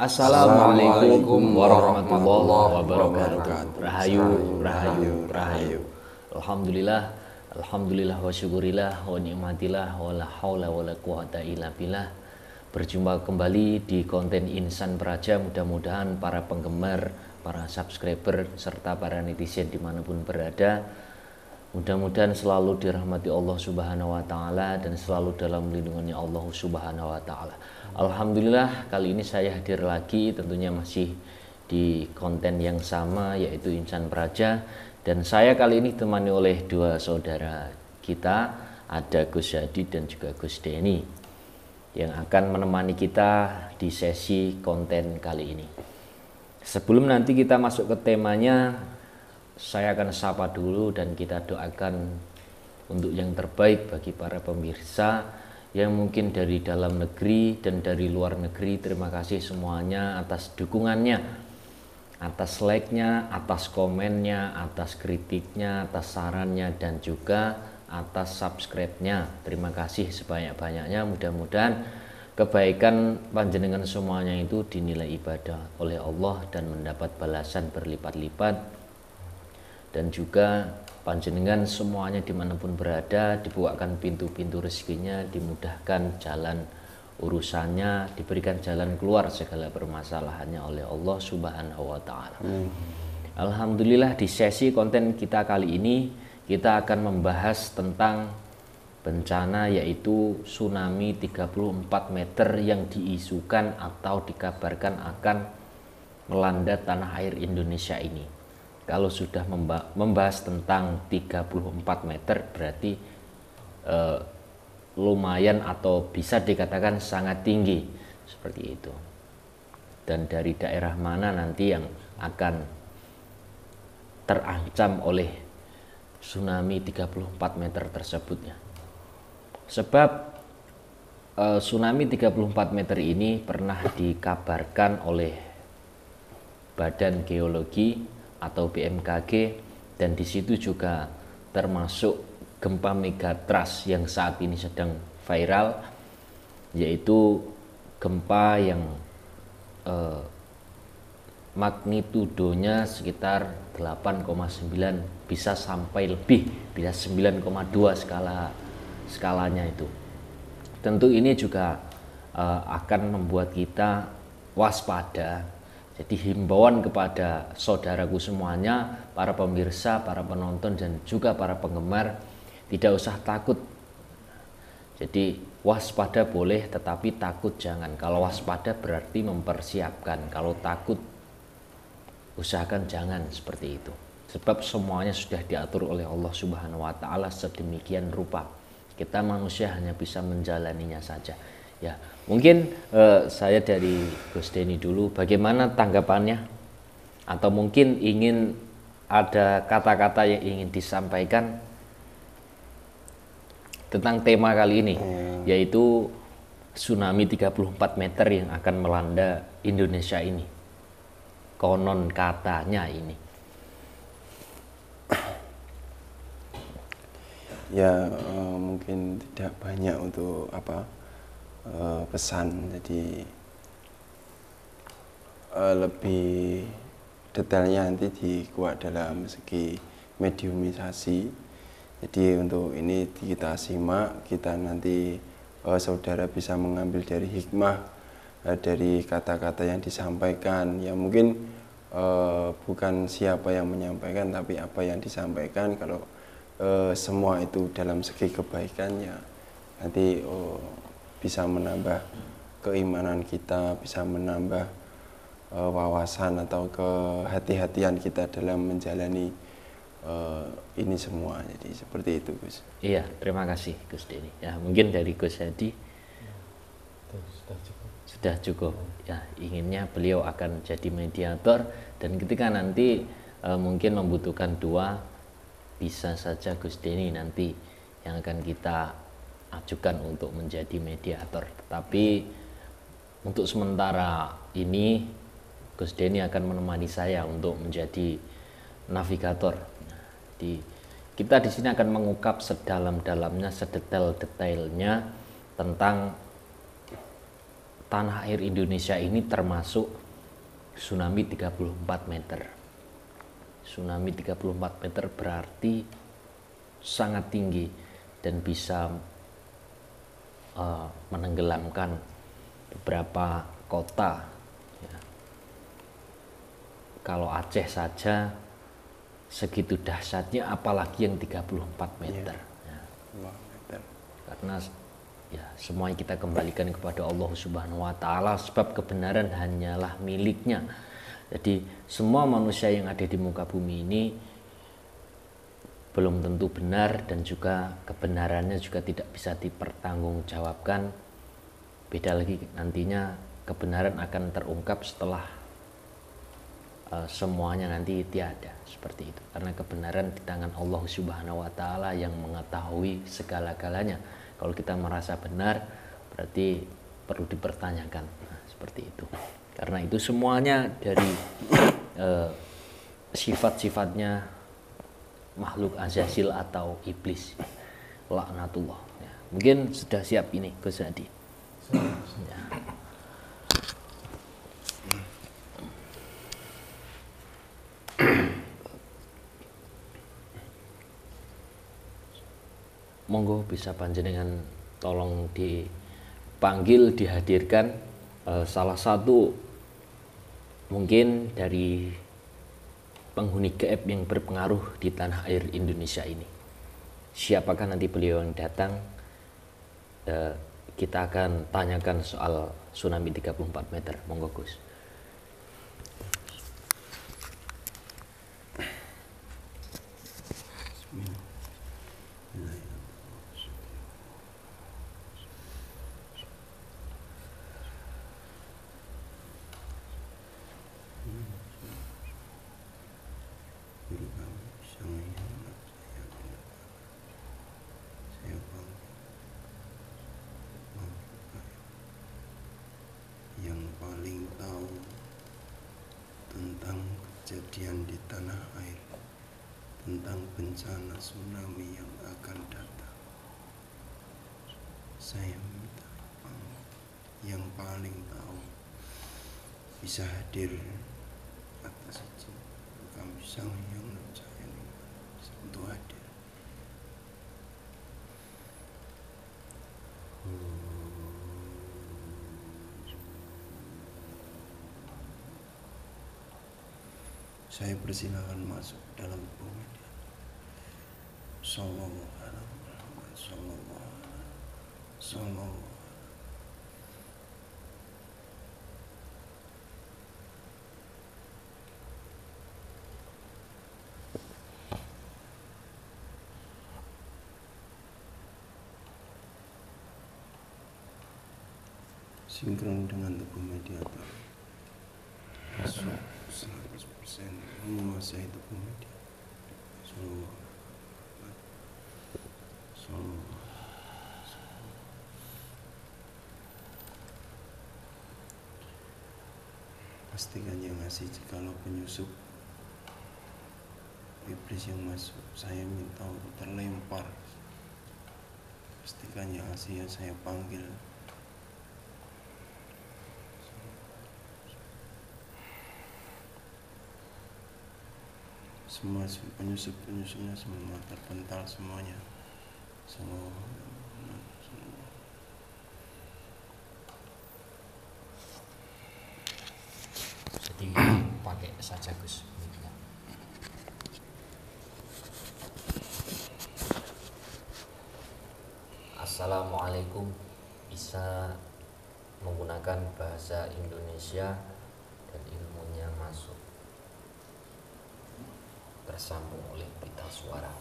Assalamualaikum warahmatullahi wabarakatuh. Rahayu, rahayu, rahayu. Alhamdulillah wa syukurillah wa ni'matillah wa la haula wa la quwata illa billah. Berjumpa kembali di konten Insan Praja. Mudah-mudahan para penggemar, para subscriber, serta para netizen dimanapun berada, mudah-mudahan selalu dirahmati Allah Subhanahu wa Ta'ala dan selalu dalam lindungannya Allah Subhanahu wa Ta'ala. Alhamdulillah, kali ini saya hadir lagi, tentunya masih di konten yang sama, yaitu Insan Praja. Dan saya kali ini ditemani oleh dua saudara kita, ada Gus Hadi dan juga Gus Denny, yang akan menemani kita di sesi konten kali ini. Sebelum nanti kita masuk ke temanya, saya akan sapa dulu dan kita doakan untuk yang terbaik bagi para pemirsa yang mungkin dari dalam negeri dan dari luar negeri. Terima kasih semuanya atas dukungannya, atas like-nya, atas komennya, atas kritiknya, atas sarannya, dan juga atas subscribe-nya. Terima kasih sebanyak-banyaknya. Mudah-mudahan kebaikan panjenengan semuanya itu dinilai ibadah oleh Allah dan mendapat balasan berlipat-lipat. Dan juga panjenengan semuanya dimanapun berada dibukakan pintu-pintu rezekinya, dimudahkan jalan urusannya, diberikan jalan keluar segala permasalahannya oleh Allah Subhanahu wa Ta'ala. Alhamdulillah, di sesi konten kita kali ini kita akan membahas tentang bencana, yaitu tsunami 34 meter yang diisukan atau dikabarkan akan melanda tanah air Indonesia ini. Kalau sudah membahas tentang 34 meter berarti lumayan atau bisa dikatakan sangat tinggi, seperti itu. Dan dari daerah mana nanti yang akan terancam oleh tsunami 34 meter tersebutnya. Sebab tsunami 34 meter ini pernah dikabarkan oleh Badan Geologi atau BMKG, dan di situ juga termasuk gempa megatrust yang saat ini sedang viral, yaitu gempa yang magnitudonya sekitar 8,9, bisa sampai lebih, bisa 9,2 skalanya itu. Tentu ini juga akan membuat kita waspada. Jadi himbauan kepada saudaraku semuanya, para pemirsa, para penonton, dan juga para penggemar, tidak usah takut. Jadi waspada boleh, tetapi takut jangan. Kalau waspada berarti mempersiapkan, kalau takut usahakan jangan, seperti itu. Sebab semuanya sudah diatur oleh Allah Subhanahu wa Ta'ala sedemikian rupa. Kita manusia hanya bisa menjalaninya saja. Ya, mungkin saya dari Gus Denny dulu, bagaimana tanggapannya? Atau mungkin ingin ada kata-kata yang ingin disampaikan tentang tema kali ini, yaitu tsunami 34 meter yang akan melanda Indonesia ini. Konon katanya ini. Ya, mungkin tidak banyak untuk pesan, jadi lebih detailnya nanti dikuat dalam segi mediumisasi. Jadi untuk ini kita simak, kita nanti saudara bisa mengambil dari hikmah dari kata-kata yang disampaikan. Ya mungkin bukan siapa yang menyampaikan, tapi apa yang disampaikan. Kalau semua itu dalam segi kebaikannya, nanti bisa menambah keimanan kita, bisa menambah wawasan atau kehati-hatian kita dalam menjalani ini semua. Jadi seperti itu, Gus. Iya, terima kasih Gus Denny. Ya, mungkin dari Gus Hadi sudah cukup. Ya, inginnya beliau akan jadi mediator, dan ketika nanti mungkin membutuhkan dua, bisa saja Gus Denny nanti yang akan kita ajukan untuk menjadi mediator. Tapi untuk sementara ini Gus Denny akan menemani saya untuk menjadi navigator. Kita di sini akan mengungkap sedalam-dalamnya, sedetail-detailnya tentang tanah air Indonesia ini termasuk tsunami 34 meter. Tsunami 34 meter berarti sangat tinggi dan bisa menenggelamkan beberapa kota. Ya. Kalau Aceh saja segitu dahsyatnya, apalagi yang 34 meter. Ya. Karena ya semuanya kita kembalikan kepada Allah Subhanahu wa taala, sebab kebenaran hanyalah miliknya. Jadi semua manusia yang ada di muka bumi ini belum tentu benar, dan juga kebenarannya juga tidak bisa dipertanggungjawabkan. Beda lagi nantinya kebenaran akan terungkap setelah semuanya nanti tiada, seperti itu. Karena kebenaran di tangan Allah Subhanahu wa taala yang mengetahui segala-galanya. Kalau kita merasa benar, berarti perlu dipertanyakan. Nah, seperti itu. Karena itu semuanya dari sifat-sifatnya makhluk azazil atau iblis, laknatullah. Ya, mungkin sudah siap ini Gus Hadi. Ya. Monggo bisa panjenengan tolong dipanggil, dihadirkan salah satu mungkin dari penghuni gaib yang berpengaruh di tanah air Indonesia ini. Siapakah nanti beliau yang datang? Kita akan tanyakan soal tsunami 34 meter. Monggo Gus. Yang paling tahu tentang kejadian di tanah air, tentang bencana tsunami yang akan datang. Saya minta yang paling tahu bisa hadir atas izin kami sang yang percaya untuk hadir. Saya persilakan masuk dalam bumi. Sallallahu alaihi wasallam. Sallallahu. Sinkron dengan tubuh mediator. Masuk 100% menguasai tubuh mediator. Pastikan yang ngasih jikalau penyusup iblis yang masuk, saya minta untuk terlempar. Pastikan yang ngasih yang saya panggil. Semua penyusup-penyusupnya semua terpental semuanya. Semua. Jadi pakai saja Gus. Assalamualaikum. Bisa menggunakan bahasa Indonesia dan ilmunya masuk. Tersambung oleh pita suara.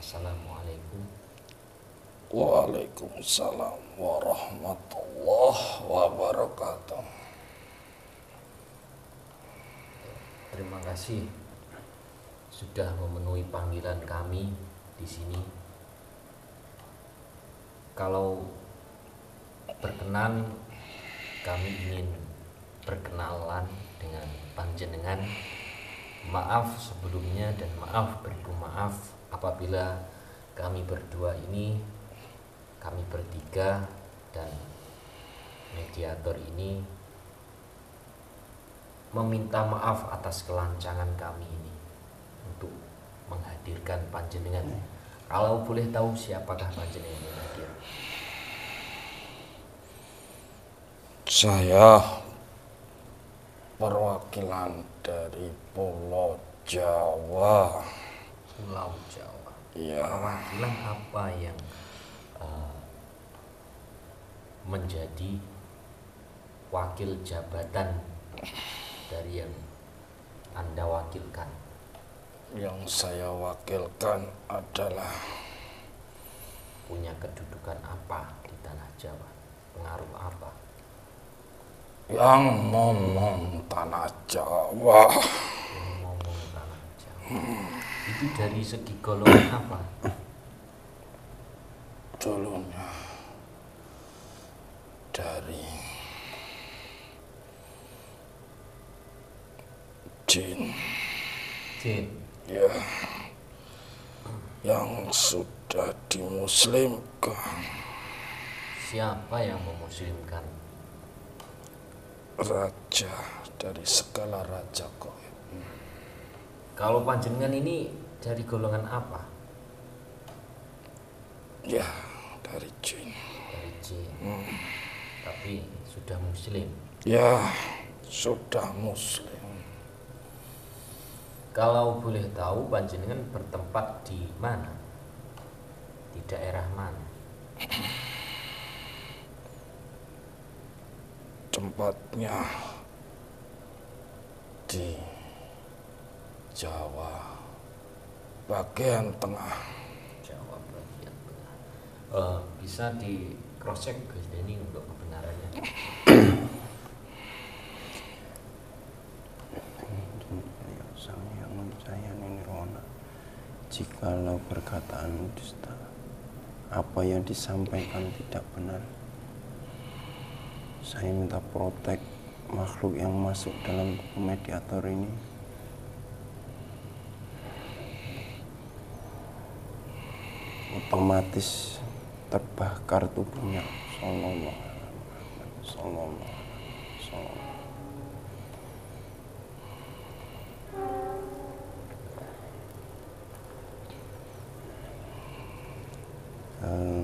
Assalamualaikum. Waalaikumsalam warahmatullahi wabarakatuh. Terima kasih sudah memenuhi panggilan kami di sini. Kalau berkenan, kami ingin berkenalan dengan panjenengan Maaf sebelumnya dan maaf beribu maaf apabila kami berdua ini, kami bertiga dan mediator ini meminta maaf atas kelancangan kami ini untuk menghadirkan panjenengan. Kalau boleh tahu siapakah panjenengan yang hadir? Saya perwakilan dari Pulau Jawa. Pulau Jawa. Ya. Perwakilan apa yang menjadi wakil jabatan dari yang Anda wakilkan? Yang saya wakilkan adalah Punya kedudukan apa di tanah Jawa? Pengaruh apa? yang ngomong tanah Jawa. Yang ngomong tanah Jawa. Itu dari segi golongan apa? Dulunya dari jin, Jin. ya, yang sudah dimuslimkan. Siapa yang memuslimkan? Raja dari segala raja gaib. Kalau panjenengan ini dari golongan apa? Ya, dari jin. Dari jin. Tapi sudah muslim. Ya, sudah muslim. Kalau boleh tahu panjenengan bertempat di mana? Di daerah mana? Tempatnya di Jawa bagian tengah. Jawa bagian tengah. Bisa di cross check Gus Denny untuk kebenarannya. Sang yang mencayani nirwana, jikalau perkataan dusta, apa yang disampaikan tidak benar, saya minta protek makhluk yang masuk dalam buku mediator ini. Otomatis terbakar tubuhnya. Sallallahu alaihi wasallam.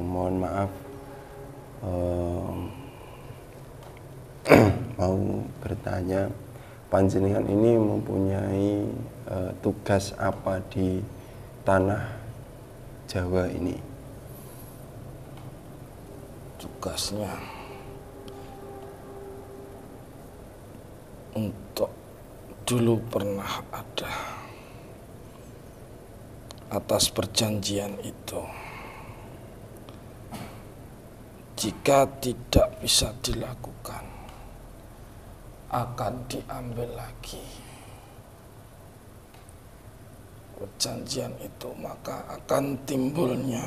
Mohon maaf, mau bertanya, panjenengan ini mempunyai tugas apa di tanah Jawa ini? Tugasnya untuk dulu pernah ada atas perjanjian itu. Jika tidak bisa dilakukan, akan diambil lagi perjanjian itu, maka akan timbulnya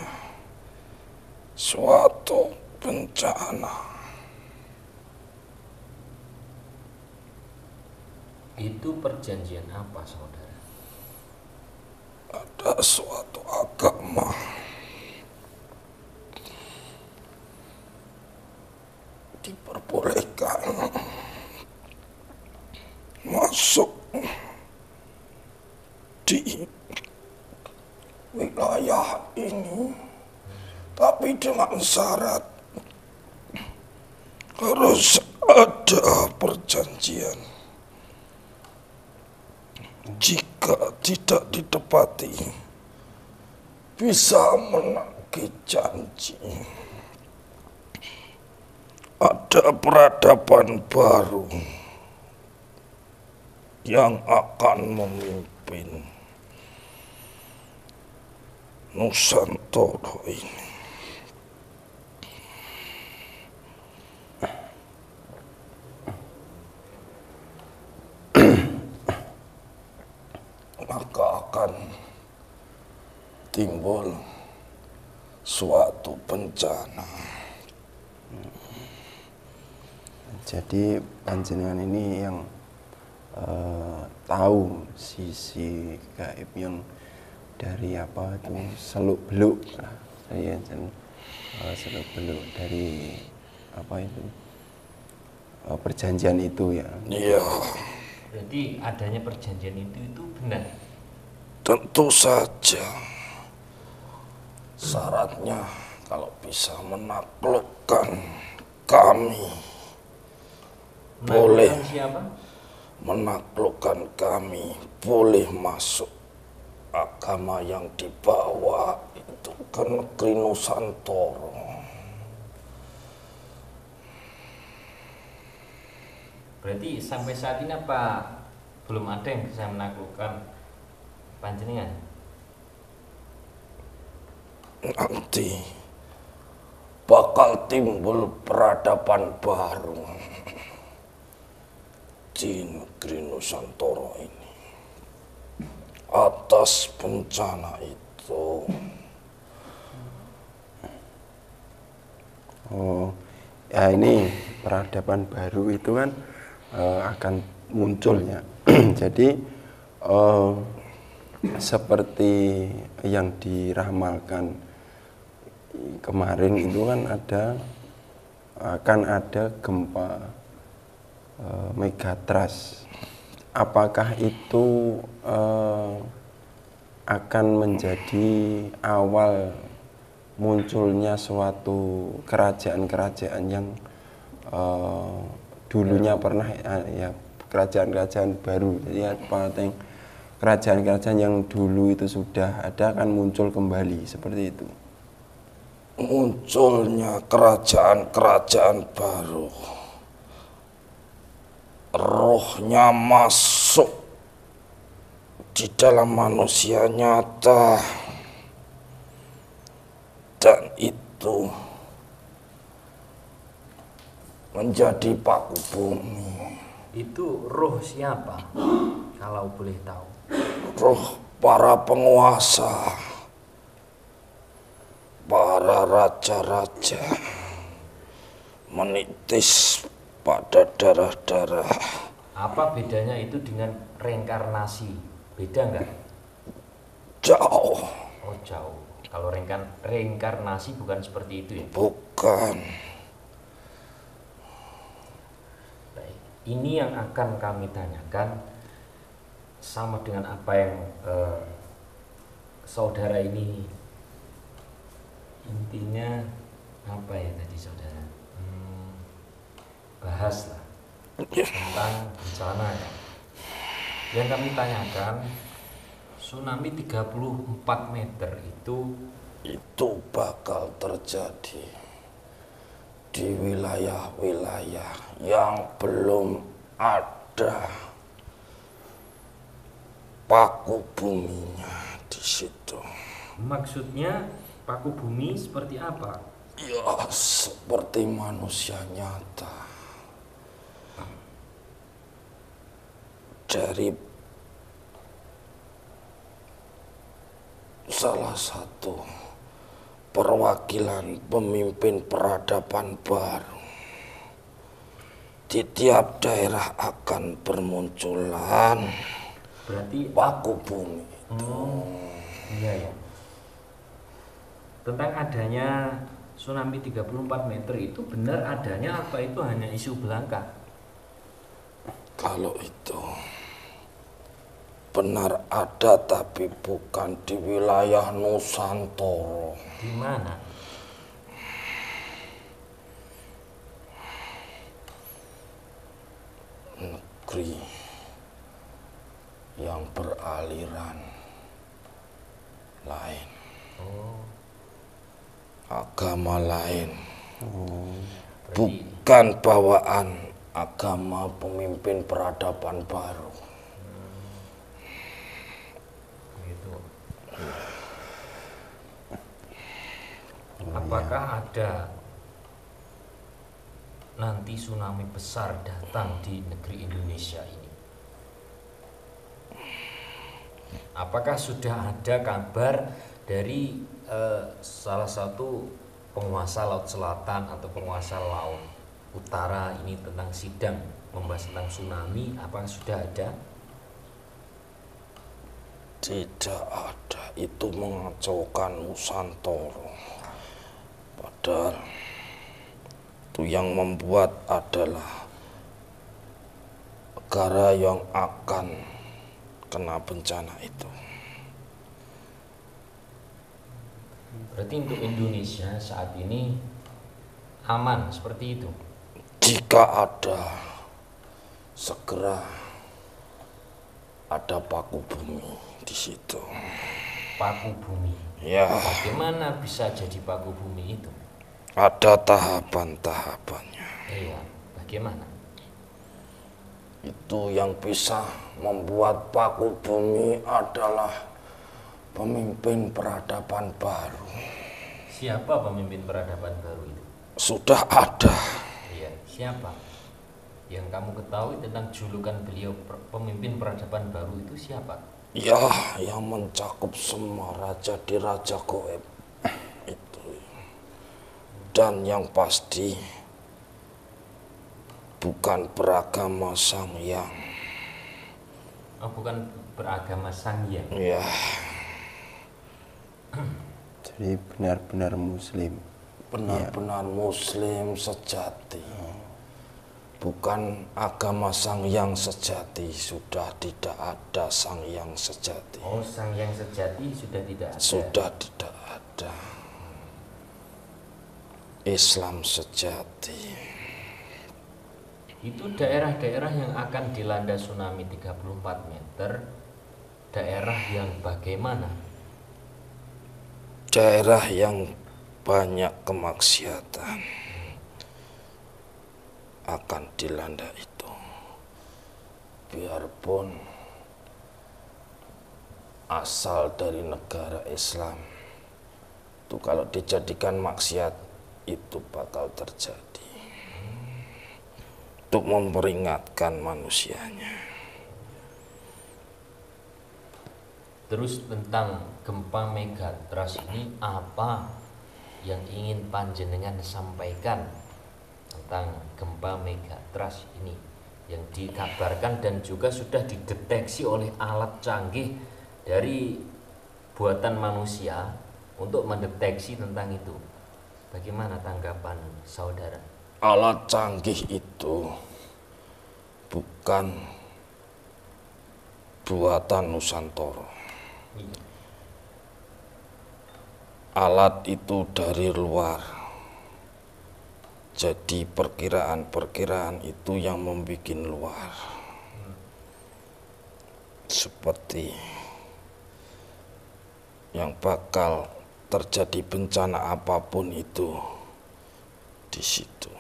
suatu bencana. Itu perjanjian apa, saudara? Ada suatu agama diperbolehkan masuk di wilayah ini, tapi dengan syarat harus ada perjanjian. Jika tidak ditepati, bisa menagih janji. Ada peradaban baru yang akan memimpin Nusantara ini. Maka akan timbul suatu bencana. Jadi panjenengan ini yang tahu sisi gaib yang dari apa itu seluk beluk lah, saya seluk beluk dari apa itu perjanjian itu ya. Iya, Berarti adanya perjanjian itu benar. tentu saja. Syaratnya kalau bisa menaklukkan kami, boleh Menaklukkan siapa? menaklukkan kami, boleh masuk agama yang dibawa itu ke negeri Nusantara. Berarti sampai saat ini apa belum ada yang bisa menaklukkan panjenengan? Nanti bakal timbul peradaban baru di negeri Nusantara ini. Atas bencana itu, Oh, ya ini peradaban baru itu kan akan munculnya. Jadi seperti yang diramalkan kemarin itu kan akan ada gempa megatrust. Apakah itu akan menjadi awal munculnya suatu kerajaan-kerajaan yang dulunya pernah ya kerajaan-kerajaan baru. Jadi kerajaan-kerajaan yang dulu itu sudah ada akan muncul kembali seperti itu. munculnya kerajaan-kerajaan baru, rohnya masuk di dalam manusia nyata, dan itu menjadi paku bumi. Itu roh siapa? Kalau boleh tahu. Roh para penguasa, para raja-raja, menitis pada darah-darah. Apa bedanya itu dengan reinkarnasi? Beda nggak? Jauh, Oh jauh. Kalau reinkarnasi bukan seperti itu ya? bukan. Baik. Ini yang akan kami tanyakan sama dengan apa yang saudara ini intinya apa ya tadi saudara? Bahas lah tentang bencana ya. Yang kami tanyakan, tsunami 34 meter Itu bakal terjadi di wilayah-wilayah yang belum ada paku buminya di situ. maksudnya paku bumi seperti apa? Ya, seperti manusia nyata. Dari salah satu perwakilan pemimpin peradaban baru. Di tiap daerah akan bermunculan Berarti paku bumi. iya ya. Tentang adanya tsunami 34 meter itu benar adanya apa itu hanya isu belaka? Kalau itu benar ada, tapi bukan di wilayah Nusantara. Di mana? Negeri yang beraliran lain, Oh, agama lain, berarti bukan bawaan agama pemimpin peradaban baru. begitu. Apakah ada nanti tsunami besar datang di negeri Indonesia ini? Apakah sudah ada kabar dari salah satu penguasa Laut Selatan atau penguasa Laut Utara ini tentang sidang membahas tentang tsunami, apakah sudah ada? Tidak ada, itu mengacaukan Nusantara. Padahal itu yang membuat adalah negara yang akan kena bencana itu. Berarti untuk Indonesia saat ini aman seperti itu? Jika ada, segera ada paku bumi di situ. Paku bumi. Ya, Bagaimana bisa jadi paku bumi itu? ada tahapan-tahapannya. Iya, bagaimana? Itu yang bisa membuat paku bumi adalah pemimpin peradaban baru. Siapa pemimpin peradaban baru itu? Sudah ada. Iya, siapa? Yang kamu ketahui tentang julukan beliau pemimpin peradaban baru itu siapa? Ya, yang mencakup semua raja di Raja Goib itu. Dan yang pasti bukan beragama Sangyang. Oh, bukan beragama Sangyang. Ya, Jadi benar-benar Muslim. benar-benar Muslim sejati. Bukan agama Sangyang sejati, sudah tidak ada Sangyang sejati. Oh, Sangyang sejati sudah tidak ada. Sudah tidak ada. Islam sejati. Itu daerah-daerah yang akan dilanda tsunami 34 meter, daerah yang bagaimana? Daerah yang banyak kemaksiatan akan dilanda itu. Biarpun asal dari negara Islam, itu kalau dijadikan maksiat itu bakal terjadi. Untuk memperingatkan manusianya. Terus tentang gempa megatrust ini apa yang ingin panjenengan sampaikan tentang gempa megatrust ini yang dikabarkan dan juga sudah dideteksi oleh alat canggih dari buatan manusia untuk mendeteksi tentang itu. Bagaimana tanggapan saudara? Alat canggih itu bukan buatan Nusantara. Alat itu dari luar. Jadi perkiraan-perkiraan itu yang membuat luar. Seperti yang bakal terjadi bencana apapun itu di situ.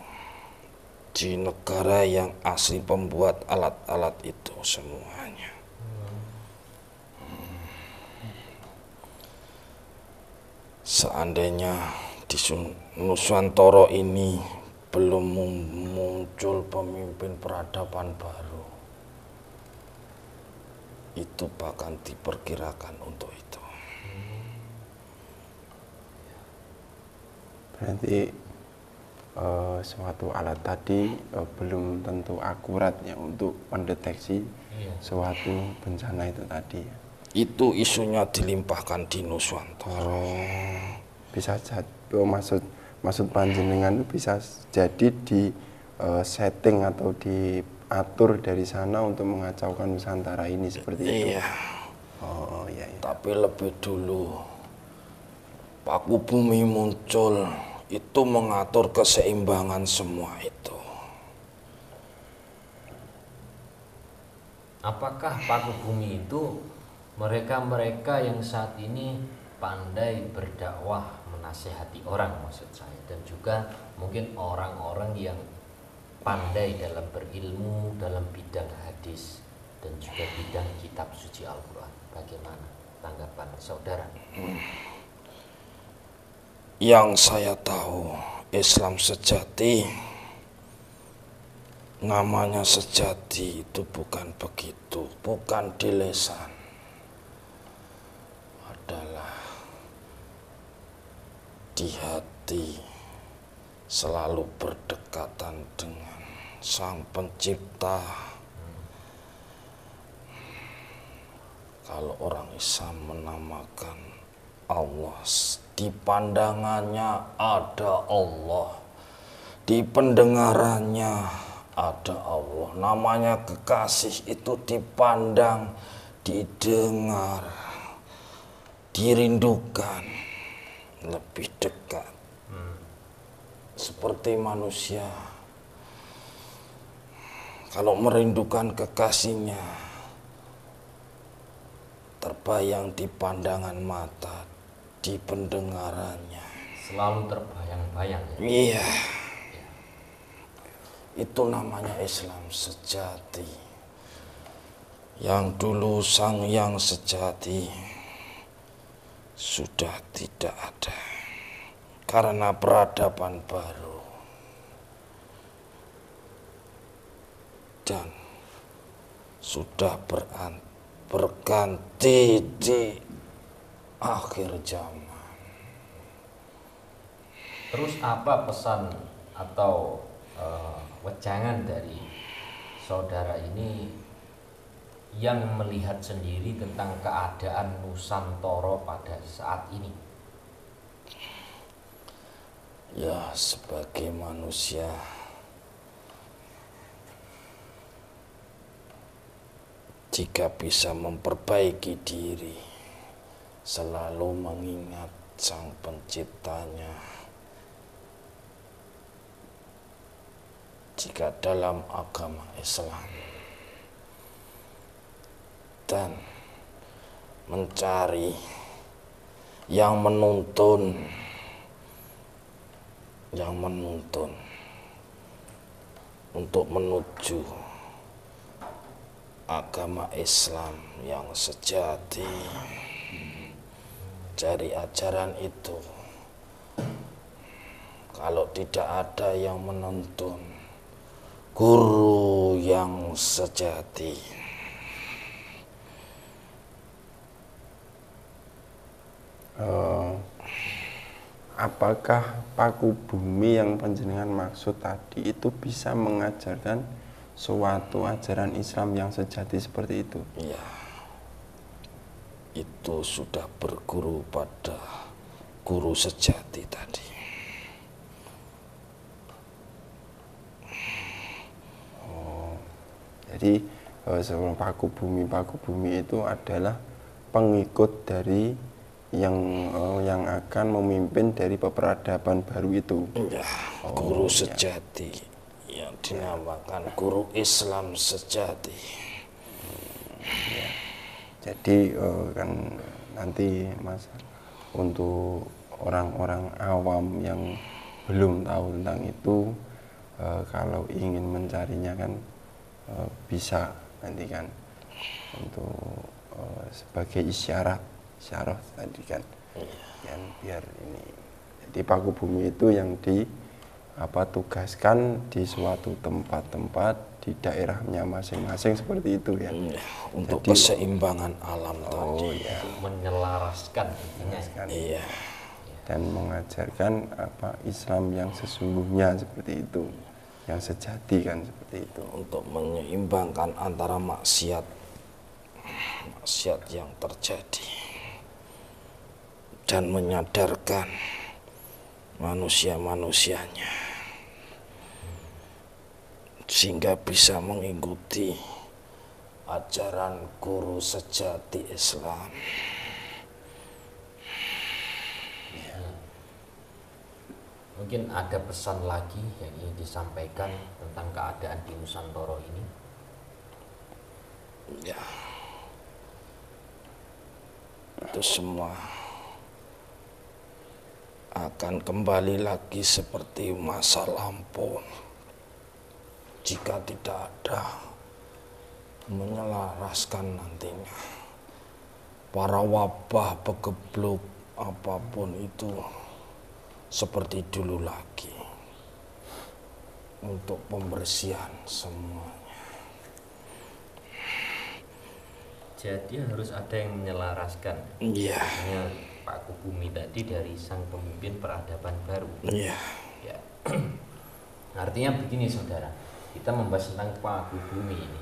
Di negara yang asli pembuat alat-alat itu semuanya. Seandainya di Nusantara ini belum muncul pemimpin peradaban baru, itu bahkan diperkirakan untuk itu. Berarti suatu alat tadi belum tentu akurat ya untuk mendeteksi suatu bencana itu tadi. Itu isunya dilimpahkan di Nusantara. Bisa jadi maksud panjenengan itu bisa jadi di setting atau diatur dari sana untuk mengacaukan Nusantara ini seperti itu. Iya. Oh iya. Tapi lebih dulu paku bumi muncul, itu mengatur keseimbangan semua itu. Apakah paku bumi itu mereka-mereka yang saat ini pandai berdakwah, menasehati orang maksud saya, dan juga mungkin orang-orang yang pandai dalam berilmu dalam bidang hadis dan juga bidang kitab suci Al-Quran? Bagaimana tanggapan saudara? Yang saya tahu, Islam sejati, namanya sejati itu bukan begitu, bukan di lisan. Adalah di hati, selalu berdekatan dengan Sang Pencipta. Kalau orang Islam menamakan Allah, di pandangannya ada Allah, di pendengarannya ada Allah. Namanya kekasih itu dipandang, didengar, dirindukan, lebih dekat. Seperti manusia, kalau merindukan kekasihnya, terbayang di pandangan mata, di pendengarannya. Selalu terbayang-bayang ya. Iya. Itu namanya Islam sejati. Yang dulu sang yang sejati sudah tidak ada karena peradaban baru. Dan sudah berganti di akhir zaman. Terus apa pesan atau wejangan dari saudara ini yang melihat sendiri tentang keadaan Nusantara pada saat ini? Ya, sebagai manusia jika bisa memperbaiki diri, selalu mengingat Sang Penciptanya. Jika dalam agama Islam dan mencari yang menuntun untuk menuju agama Islam yang sejati, cari ajaran itu. Kalau tidak ada yang menuntun, guru yang sejati, apakah paku bumi yang panjenengan maksud tadi itu bisa mengajarkan suatu ajaran Islam yang sejati seperti itu? ya, itu sudah berguru pada guru sejati tadi. Jadi sebelum paku bumi itu adalah pengikut dari yang akan memimpin dari peradaban baru itu. Ya, guru sejati yang dinamakan guru Islam sejati. Ya. Jadi kan nanti Mas, untuk orang-orang awam yang belum tahu tentang itu, kalau ingin mencarinya kan bisa nanti kan untuk sebagai isyarat tadi kan, yang biar ini. Jadi paku bumi itu yang tugaskan di suatu tempat-tempat di daerahnya masing-masing seperti itu ya. Untuk jadi, keseimbangan alam tadi. Ya. Menyelaraskan intinya. Iya. Dan mengajarkan Islam yang sesungguhnya seperti itu, yang sejati kan seperti itu. Untuk menyeimbangkan antara maksiat yang terjadi dan menyadarkan manusia-manusianya sehingga bisa mengikuti ajaran guru sejati Islam. Mungkin ada pesan lagi yang ingin disampaikan tentang keadaan di Nusantara ini? Ya, itu semua akan kembali lagi seperti masa lampau jika tidak ada menyelaraskan nantinya. Para wabah, pegebluk, apapun itu seperti dulu lagi untuk pembersihan semuanya. Jadi harus ada yang menyelaraskan. Iya. Paku bumi tadi dari sang pemimpin peradaban baru. Iya. Ya. Artinya begini saudara, kita membahas tentang paku bumi ini.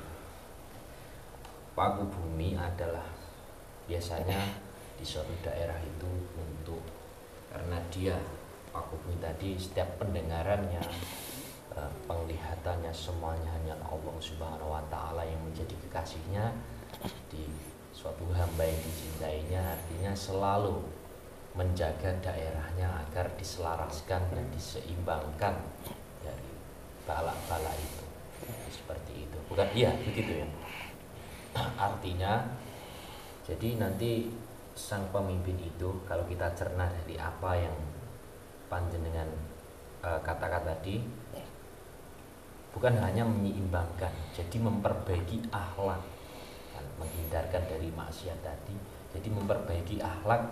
Paku bumi adalah biasanya di suatu daerah itu untuk, karena dia paku bumi tadi setiap pendengarannya, penglihatannya semuanya hanya Allah Subhanahu wa Ta'ala yang menjadi kekasihnya, di suatu hamba yang dicintainya, artinya selalu menjaga daerahnya agar diselaraskan dan diseimbangkan dari bala-bala itu. Seperti itu, bukan? Iya, begitu ya. Artinya, jadi nanti sang pemimpin itu, kalau kita cerna dari apa yang panjenengan katakan tadi, bukan hanya menyeimbangkan, jadi memperbaiki akhlak, kan, menghindarkan dari maksiat tadi, jadi memperbaiki akhlak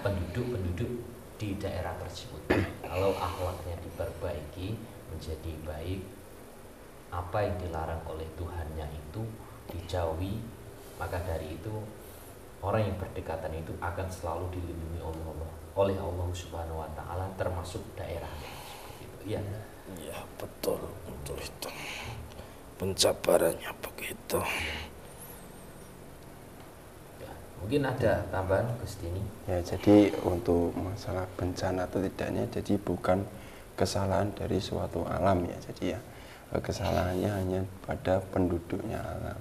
penduduk-penduduk di daerah tersebut. Kalau akhlaknya diperbaiki menjadi baik, apa yang dilarang oleh Tuhannya itu dijauhi, maka dari itu orang yang berdekatan itu akan selalu dilindungi oleh Allah Subhanahu wa Ta'ala, termasuk daerahnya. Seperti itu. Ya. Ya, betul itu. Penjabarannya begitu. Ya, mungkin ada tambahan Gus Dini? Ya, jadi untuk masalah bencana atau tidaknya, jadi bukan kesalahan dari suatu alam ya. Jadi ya, kesalahannya hanya pada penduduknya alam.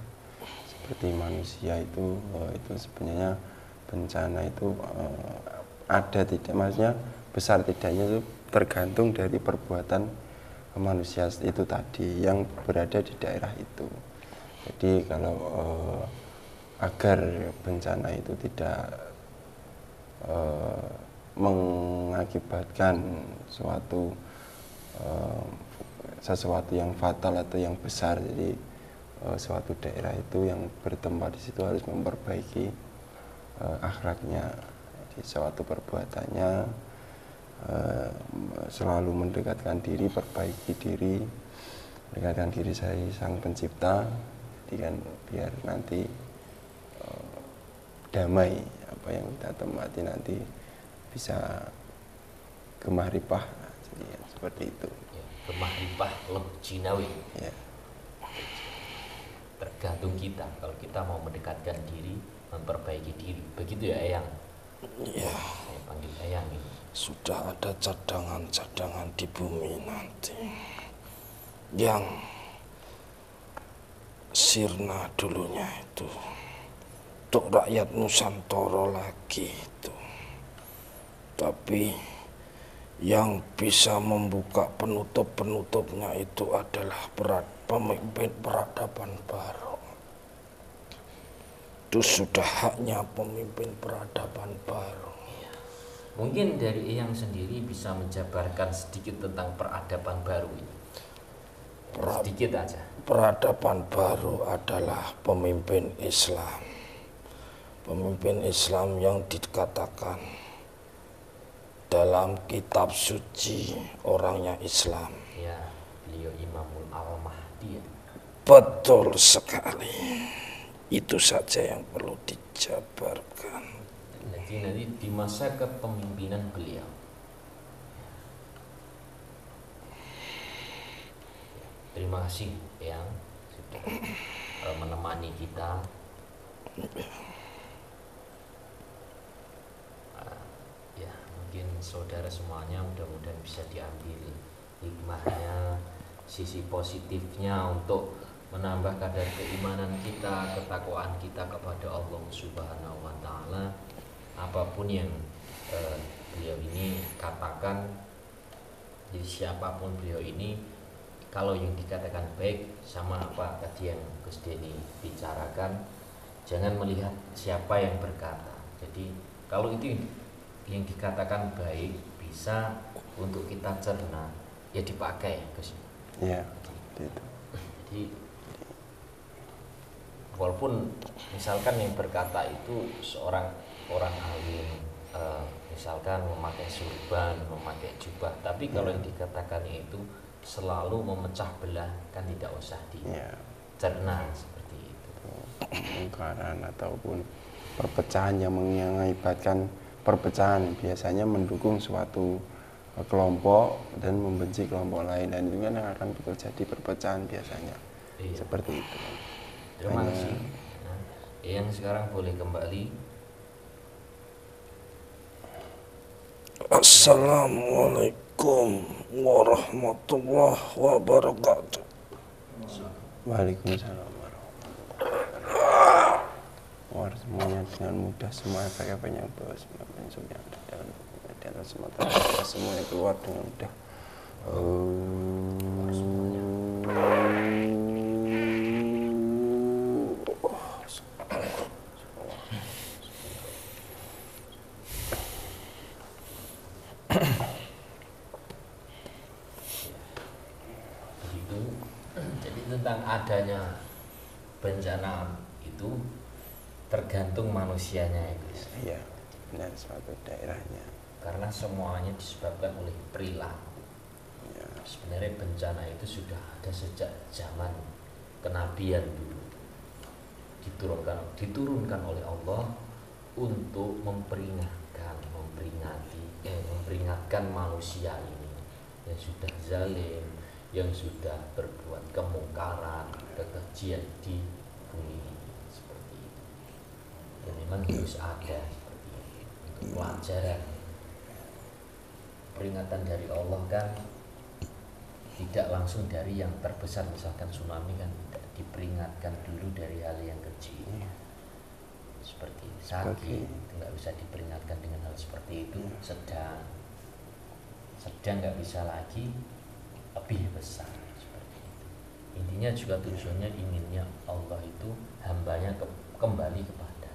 Seperti manusia itu sebenarnya bencana itu ada tidak, maksudnya besar tidaknya itu tergantung dari perbuatan manusia itu tadi yang berada di daerah itu. Jadi kalau agar bencana itu tidak mengakibatkan sesuatu yang fatal atau yang besar, jadi suatu daerah itu yang bertempat di situ harus memperbaiki akhlaknya, jadi suatu perbuatannya selalu mendekatkan diri, perbaiki diri, mendekatkan diri saya Sang Pencipta, jadi kan biar nanti damai apa yang kita tempati nanti bisa gemaripah, jadi ya, seperti itu. Ya, gemaripah loh jinawi. Ya. Tergantung kita, kalau kita mau mendekatkan diri, memperbaiki diri, begitu ya Eyang? Ya, Saya panggil Eyang ini. sudah ada cadangan-cadangan di bumi nanti yang sirna dulunya itu untuk rakyat Nusantara lagi itu, tapi yang bisa membuka penutup-penutupnya itu adalah pemimpin peradaban baru. Itu sudah haknya pemimpin peradaban baru. Mungkin dari Eyang sendiri bisa menjabarkan sedikit tentang peradaban baru ini. Sedikit aja. Peradaban baru adalah pemimpin Islam. Pemimpin Islam yang dikatakan dalam kitab suci orangnya Islam. Ya, beliau Imamul Al-Mahdi. Betul sekali. Itu saja yang perlu dijabarkan. Jadi nanti di masa kepemimpinan beliau, terima kasih yang sudah menemani kita. Ya, mungkin saudara semuanya mudah-mudahan bisa diambil hikmahnya, sisi positifnya untuk menambah kadar keimanan kita, ketakwaan kita kepada Allah Subhanahu wa Ta'ala. Apapun yang beliau ini katakan, jadi siapapun beliau ini, kalau yang dikatakan baik sama apa tadi yang Gus Deni bicarakan, jangan melihat siapa yang berkata. Jadi kalau itu yang dikatakan baik bisa untuk kita cerna, ya dipakai Gus. Ya, gitu. Jadi walaupun misalkan yang berkata itu seorang orang alim, misalkan memakai surban, memakai jubah, tapi kalau yang dikatakannya itu selalu memecah belah, kan tidak usah dicerna seperti itu. Pertengkaran ataupun perpecahan yang mengakibatkan perpecahan biasanya mendukung suatu kelompok dan membenci kelompok lain, dan itu kan yang akan terjadi perpecahan biasanya. Iya. Seperti itu. Terima kasih. Nah, yang sekarang boleh kembali. Assalamualaikum warahmatullahi wabarakatuh. Waalaikumsalam warahmatullahi wabarakatuh. Semuanya dengan mudah, semua efek-efeknya bos, semua penyusup yang ada dalam di atas mata kita semuanya keluar dengan mudah. Begitu. Jadi tentang adanya bencana itu tergantung manusianya ya Gus. Iya, benar, suatu daerahnya. Karena semuanya disebabkan oleh perilaku. Ya, Sebenarnya bencana itu sudah ada sejak zaman kenabian dulu. Diturunkan oleh Allah untuk memperingatkan manusia ini yang sudah zalim, yang sudah berbuat kemungkaran, kekejian di bumi ini, seperti itu. Dan memang harus ada seperti itu untuk pelajaran. Peringatan dari Allah kan tidak langsung dari yang terbesar, misalkan tsunami kan tidak diperingatkan dulu dari hal yang kecil, seperti sakit itu nggak bisa diperingatkan dengan hal seperti itu. Sedang nggak bisa lagi lebih besar, seperti itu. Intinya juga tujuannya inginnya Allah itu hambanya kembali kepadanya,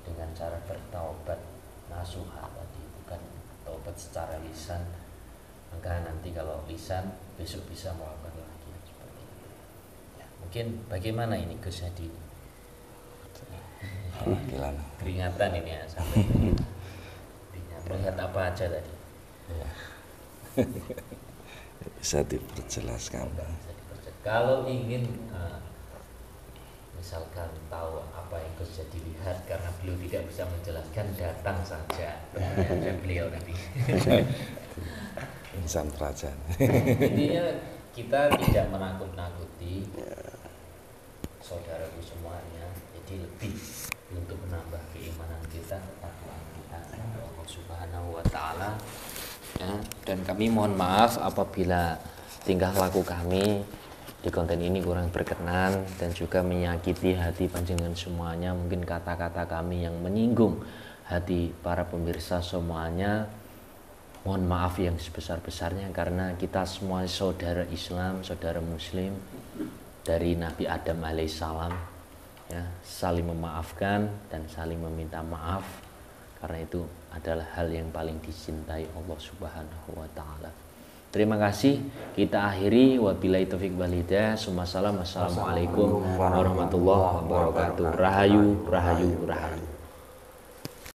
dengan cara bertaubat nasuha tadi, bukan taubat secara lisan. Maka nanti kalau lisan besok bisa melakukan lagi, seperti itu. Ya, mungkin bagaimana ini Gus Hadi? Peringatan ini ya sampai melihat apa aja tadi? Bisa diperjelaskan. Kalau ingin misalkan tahu apa yang Gus Hadi lihat, karena beliau tidak bisa menjelaskan, datang saja beliau nanti. Insan Prajan. Intinya kita tidak menakut-nakuti saudaraku semuanya, jadi lebih untuk menambah keimanan kita, ketakwaan kita kepada Allah Subhanahu wa taala. Ya, dan kami mohon maaf apabila tingkah laku kami di konten ini kurang berkenan dan juga menyakiti hati panjenengan semuanya. Mungkin kata-kata kami yang menyinggung hati para pemirsa semuanya, mohon maaf yang sebesar-besarnya, karena kita semua saudara Islam, saudara Muslim dari Nabi Adam alaihissalam, ya, saling memaafkan dan saling meminta maaf, karena itu adalah hal yang paling dicintai Allah Subhanahu wa taala. Terima kasih, kita akhiri wabillahi taufik wal hidayah. Assalamualaikum warahmatullahi wabarakatuh. Rahayu, rahayu, rahayu.